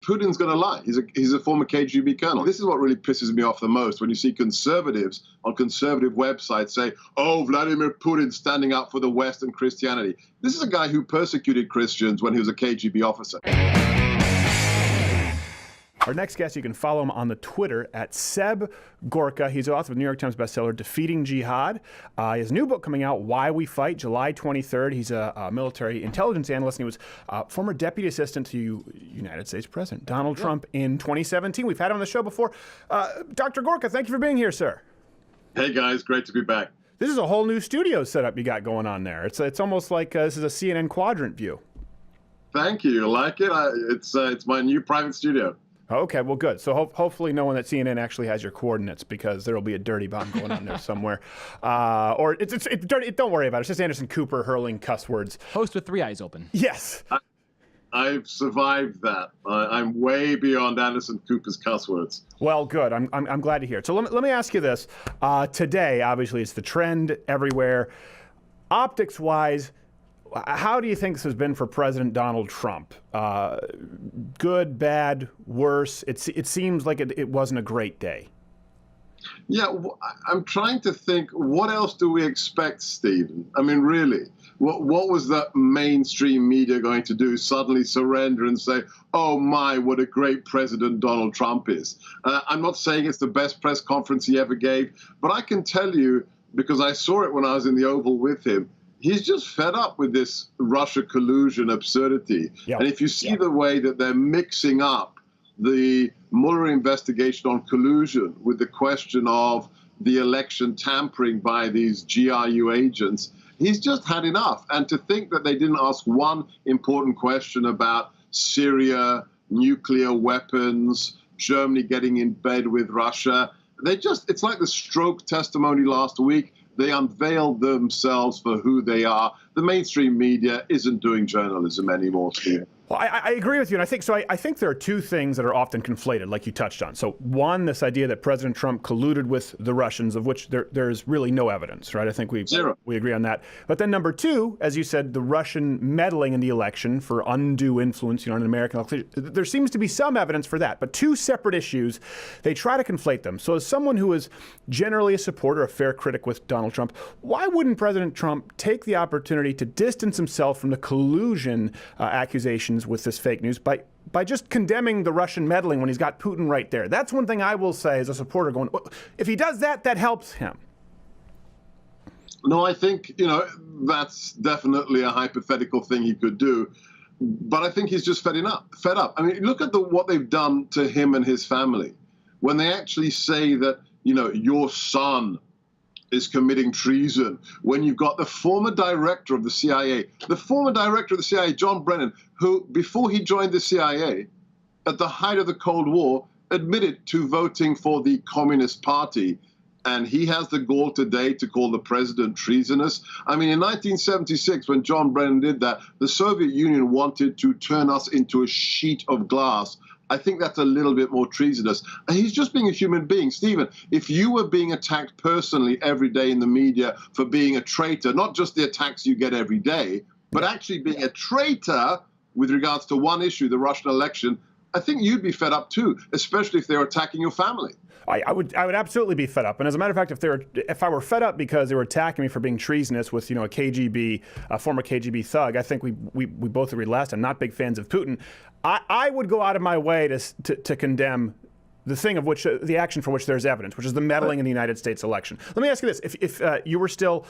Putin's going to lie. He's a former KGB colonel. This is what really pisses me off the most, when you see conservatives on conservative websites say, oh, Vladimir Putin standing up for the West and Christianity. This is a guy who persecuted Christians when he was a KGB officer. Our next guest, you can follow him on the Twitter at Seb Gorka. He's the author of the New York Times bestseller, Defeating Jihad. He has a new book coming out, Why We Fight, July 23rd. He's a military intelligence analyst, and he was former deputy assistant to United States President Donald Trump in 2017. We've had him on the show before. Dr. Gorka, thank you for being here, sir. Hey, guys. Great to be back. This is a whole new studio setup you got going on there. It's almost like this is a CNN quadrant view. Thank you. You like it? It's my new private studio. Okay, well, good. So hopefully no one at CNN actually has your coordinates, because there will be a dirty bomb going on there somewhere. Or it's dirty. Don't worry about it. It's just Anderson Cooper hurling cuss words. Host with three eyes open. Yes. I've survived that. I'm way beyond Anderson Cooper's cuss words. Well, good. I'm glad to hear it. So let me ask you this. Today, obviously, it's the trend everywhere. Optics-wise, how do you think this has been for President Donald Trump? Good, bad, worse? It seems like it wasn't a great day. Yeah, I'm trying to think, what else do we expect, Stephen? I mean, really, what was the mainstream media going to do? Suddenly surrender and say, oh my, what a great president Donald Trump is. I'm not saying it's the best press conference he ever gave, but I can tell you, because I saw it when I was in the Oval with him, he's just fed up with this Russia collusion absurdity. Yep. And if you see the way that they're mixing up the Mueller investigation on collusion with the question of the election tampering by these GRU agents, he's just had enough. And to think that they didn't ask one important question about Syria, nuclear weapons, Germany getting in bed with Russia, it's like the Stroke testimony last week. They unveiled themselves for who they are. The mainstream media isn't doing journalism anymore, Steve. Well, I agree with you, and I think there are two things that are often conflated, like you touched on. So one, this idea that President Trump colluded with the Russians, of which there's really no evidence, right? I think we agree on that. But then number two, as you said, the Russian meddling in the election for undue influence, on an American election. There seems to be some evidence for that, but two separate issues. They try to conflate them. So as someone who is generally a supporter, a fair critic with Donald Trump, why wouldn't President Trump take the opportunity to distance himself from the collusion accusations with this fake news by just condemning the Russian meddling when he's got Putin right there? That's one thing I will say as a supporter going, well, if he does that, that helps him. No, I think, that's definitely a hypothetical thing he could do. But I think he's just fed up. I mean, look at what they've done to him and his family. When they actually say that, your son is committing treason, when you've got the former director of the CIA, John Brennan, who, before he joined the CIA, at the height of the Cold War, admitted to voting for the Communist Party. And he has the gall today to call the president treasonous. I mean, in 1976, when John Brennan did that, the Soviet Union wanted to turn us into a sheet of glass. I think that's a little bit more treasonous. And he's just being a human being. Stephen, if you were being attacked personally every day in the media for being a traitor, not just the attacks you get every day, but actually being a traitor with regards to one issue, the Russian election, I think you'd be fed up too, especially if they're attacking your family. I would absolutely be fed up. And as a matter of fact, if I were fed up because they were attacking me for being treasonous with, a former KGB thug, I think we both agreed last time, not big fans of Putin. I would go out of my way to condemn the action for which there's evidence, which is the meddling in the United States election. Let me ask you this: if you were still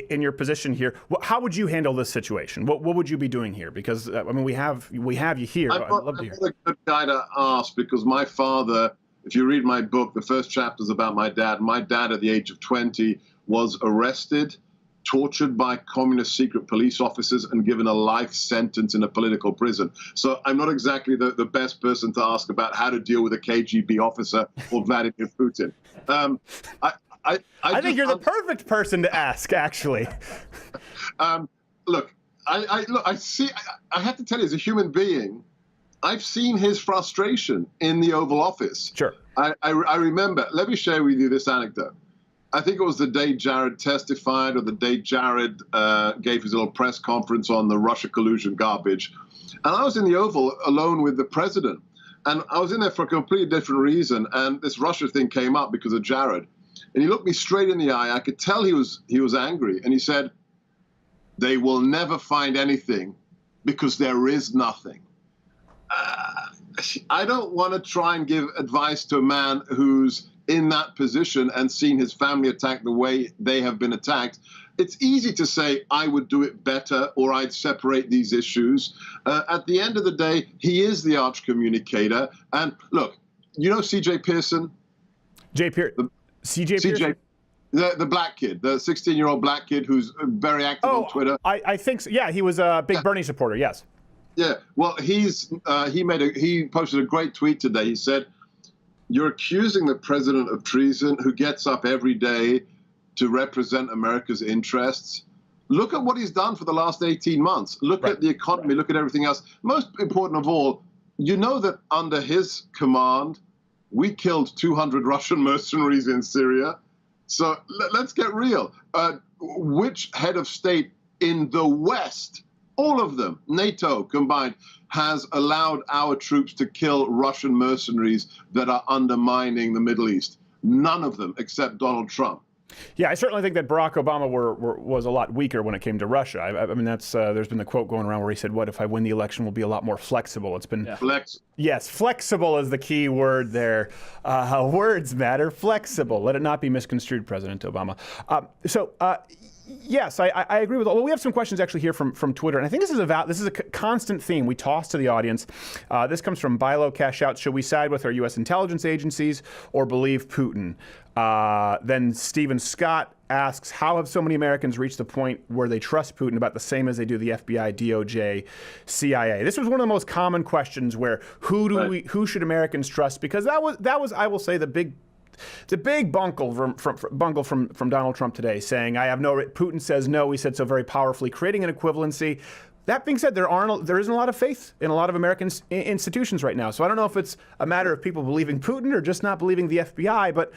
in your position here, how would you handle this situation? What would you be doing here? Because we have you here. I'm not a good guy to ask, because my father, if you read my book, the first chapter is about my dad. My dad, at the age of 20, was arrested, tortured by communist secret police officers, and given a life sentence in a political prison. So I'm not exactly the best person to ask about how to deal with a KGB officer or Vladimir Putin. I think you're the perfect person to ask, actually. Look, I have to tell you, as a human being, I've seen his frustration in the Oval Office. Sure. I remember, let me share with you this anecdote. I think it was the day Jared testified, or the day Jared gave his little press conference on the Russia collusion garbage. And I was in the Oval alone with the president. And I was in there for a completely different reason. And this Russia thing came up because of Jared. And he looked me straight in the eye. I could tell he was angry. And he said, they will never find anything because there is nothing. I don't want to try and give advice to a man who's in that position and seen his family attacked the way they have been attacked. It's easy to say, I would do it better, or I'd separate these issues. At the end of the day, he is the arch communicator. And look, you know C.J. Pearson? C.J. Pearson? The black kid, the 16-year-old black kid who's very active on Twitter. I think so. Yeah, he was a big Bernie supporter, yes. Yeah, well, he posted a great tweet today. He said, you're accusing the president of treason who gets up every day to represent America's interests. Look at what he's done for the last 18 months. Look at the economy. Look at everything else. Most important of all, you know that under his command, we killed 200 Russian mercenaries in Syria. So let's get real. Which head of state in the West, all of them, NATO combined, has allowed our troops to kill Russian mercenaries that are undermining the Middle East? None of them, except Donald Trump. Yeah, I certainly think that Barack Obama was a lot weaker when it came to Russia. I mean, that's there's been the quote going around where he said, "What if I win the election? We'll be a lot more flexible." It's been Yes, flexible is the key word there. Words matter. Flexible. Let it not be misconstrued, President Obama. Yes, I agree with all. Well, we have some questions actually here from Twitter, and I think this is a constant theme we toss to the audience. This comes from Bilo Cash Out. Should we side with our U.S. intelligence agencies or believe Putin? Then Stephen Scott asks, how have so many Americans reached the point where they trust Putin about the same as they do the FBI, DOJ, CIA? This was one of the most common questions where who should Americans trust? Because that was I will say the big bungle from Donald Trump today, saying Putin says no. He said so very powerfully, creating an equivalency. That being said, there isn't a lot of faith in a lot of American institutions right now. So I don't know if it's a matter of people believing Putin or just not believing the FBI. But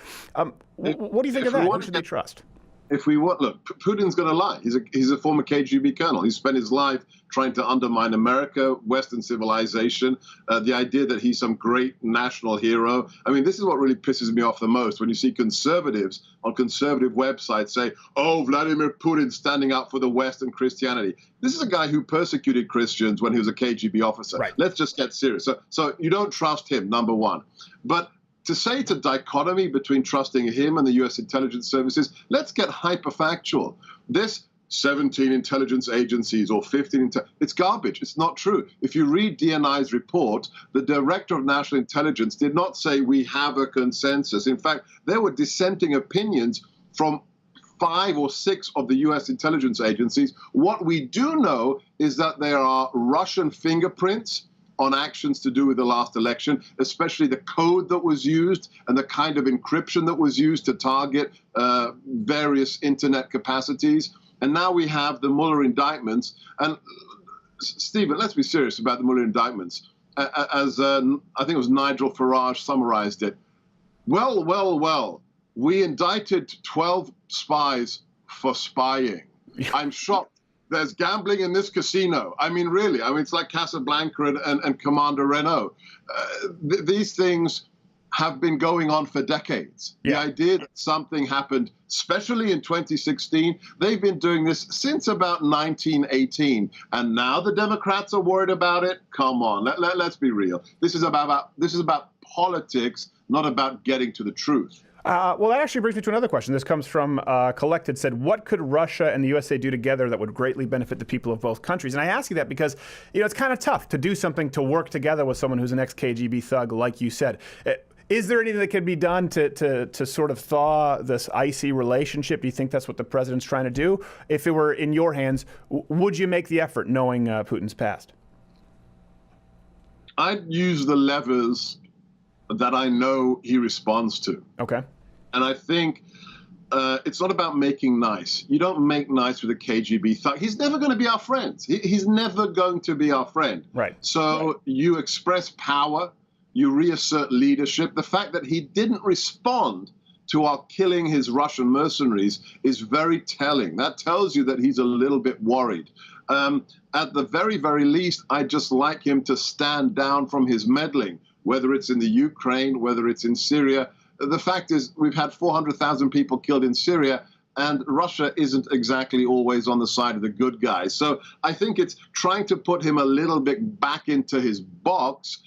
what do you think of that? Who should they trust? If we want, look, Putin's going to lie. He's a former KGB colonel. He spent his life trying to undermine America, Western civilization, the idea that he's some great national hero. I mean, this is what really pisses me off the most when you see conservatives on conservative websites say, oh, Vladimir Putin standing up for the West and Christianity. This is a guy who persecuted Christians when he was a KGB officer. Right. Let's just get serious. So you don't trust him, number one. But to say it's a dichotomy between trusting him and the U.S. intelligence services, let's get hyperfactual. This 17 intelligence agencies or 15, it's garbage. It's not true. If you read DNI's report, the director of national intelligence did not say we have a consensus. In fact, there were dissenting opinions from 5 or 6 of the U.S. intelligence agencies. What we do know is that there are Russian fingerprints on actions to do with the last election, especially the code that was used and the kind of encryption that was used to target various internet capacities. And now we have the Mueller indictments. And Stephen, let's be serious about the Mueller indictments. As I think it was Nigel Farage summarized it. Well, we indicted 12 spies for spying. I'm shocked. There's gambling in this casino. I mean, really. I mean, it's like Casablanca and Commander Renault. These things have been going on for decades. Yeah. The idea that something happened, especially in 2016, they've been doing this since about 1918. And now the Democrats are worried about it? Come on, let's be real. This is about politics, not about getting to the truth. Well, that actually brings me to another question. This comes from Collected, said, what could Russia and the USA do together that would greatly benefit the people of both countries? And I ask you that because, it's kind of tough to do something to work together with someone who's an ex-KGB thug, like you said. Is there anything that can be done to sort of thaw this icy relationship? Do you think that's what the president's trying to do? If it were in your hands, would you make the effort knowing Putin's past? I'd use the levers that I know he responds to. Okay. And I think it's not about making nice. You don't make nice with a KGB thug. He's never going to be our friend. He's never going to be our friend. Right. So you express power. You reassert leadership. The fact that he didn't respond to our killing his Russian mercenaries is very telling. That tells you that he's a little bit worried. At the very, very least, I'd just like him to stand down from his meddling. whether it's in the Ukraine, whether it's in Syria. The fact is, we've had 400,000 people killed in Syria, and Russia isn't exactly always on the side of the good guys. So I think it's trying to put him a little bit back into his box,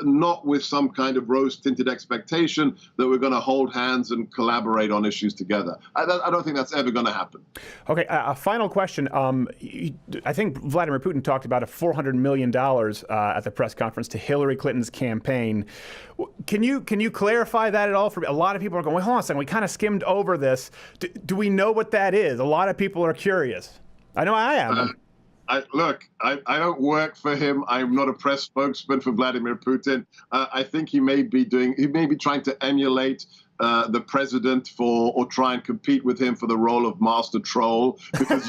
not with some kind of rose-tinted expectation that we're going to hold hands and collaborate on issues together. I don't think that's ever going to happen. Okay, a final question. I think Vladimir Putin talked about a $400 million at the press conference to Hillary Clinton's campaign. Can you clarify that at all? For a lot of people are going, wait, hold on a second, we kind of skimmed over this. Do we know what that is? A lot of people are curious. I know I am. Look, I don't work for him. I'm not a press spokesman for Vladimir Putin. I think he may be trying to emulate the president or try and compete with him for the role of master troll, because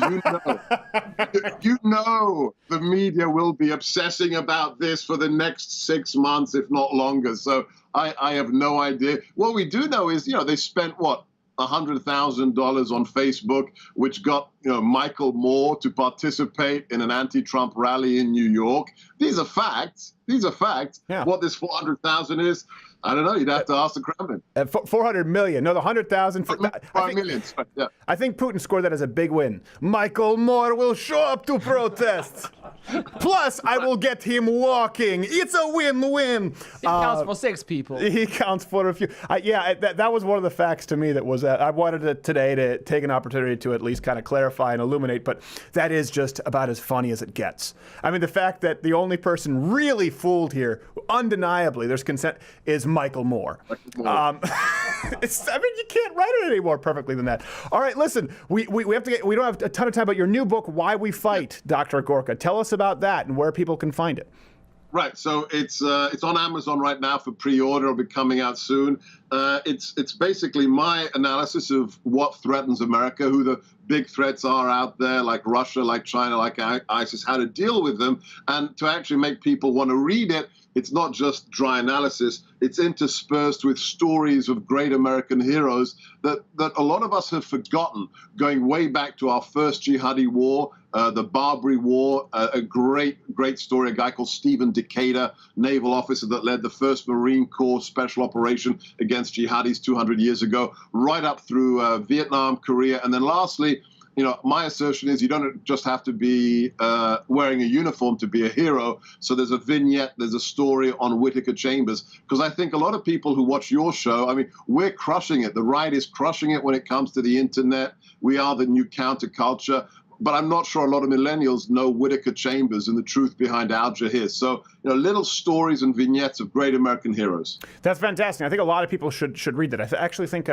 you know the media will be obsessing about this for the next 6 months, if not longer. So I have no idea. What we do know is, they spent what? $100,000 on Facebook, which got Michael Moore to participate in an anti-Trump rally in New York. These are facts. Yeah. What this 400,000 is, I don't know. You'd have to ask the Kremlin. 400 million. No, the 100,000 for 5 million. Yeah. I think Putin scored that as a big win. Michael Moore will show up to protest. Plus, I will get him walking. It's a win-win. He counts for 6 people. He counts for a few. That was one of the facts to me that was I wanted today to take an opportunity to at least kind of clarify and illuminate, but that is just about as funny as it gets. I mean, the fact that the only person really fooled here, undeniably, there's consent, is Michael Moore. You can't write it any more perfectly than that. All right, listen, we don't have a ton of time, but your new book, Why We Fight, Dr. Gorka, tell us about that and where people can find it. Right, so it's on Amazon right now for pre-order. It'll be coming out soon. It's basically my analysis of what threatens America, who the big threats are out there, like Russia, like China, like ISIS, how to deal with them, and to actually make people want to read it. It's not just dry analysis. It's interspersed with stories of great American heroes that a lot of us have forgotten, going way back to our first jihadi war, the Barbary War, a great story, a guy called Stephen Decatur, naval officer that led the first Marine Corps special operation against jihadis 200 years ago, right up through Vietnam, Korea, and then lastly, my assertion is you don't just have to be wearing a uniform to be a hero. So there's a vignette, there's a story on Whittaker Chambers, because I think a lot of people who watch your show, I mean, we're crushing it. The right is crushing it when it comes to the internet. We are the new counterculture. But I'm not sure a lot of millennials know Whittaker Chambers and the truth behind Al Jahir. So, little stories and vignettes of great American heroes. That's fantastic. I think a lot of people should read that. I actually think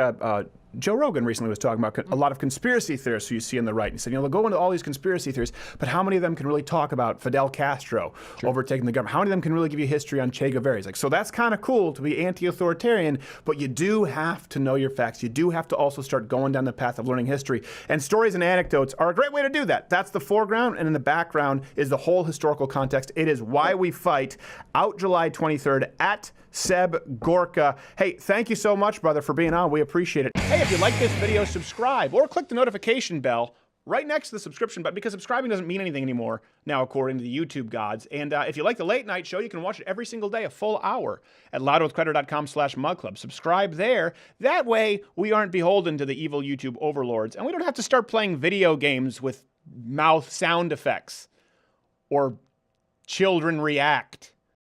Joe Rogan recently was talking about a lot of conspiracy theorists who you see on the right. He said, they'll go into all these conspiracy theories, but how many of them can really talk about Fidel Castro overtaking the government? How many of them can really give you history on Che Guevara? He's like, so that's kind of cool to be anti-authoritarian, but you do have to know your facts. You do have to also start going down the path of learning history. And stories and anecdotes are a great way to do that. That's the foreground, and in the background is the whole historical context. It is Why We Fight, out July 23rd at Seb Gorka. Hey, thank you so much, brother, for being on. We appreciate it. Hey, if you like this video, subscribe or click the notification bell right next to the subscription button, because subscribing doesn't mean anything anymore now, according to the YouTube gods. And if you like the late night show, you can watch it every single day, a full hour, at loudwithcreditor.com/mugclub. Subscribe there. That way, we aren't beholden to the evil YouTube overlords, and we don't have to start playing video games with mouth sound effects or children react.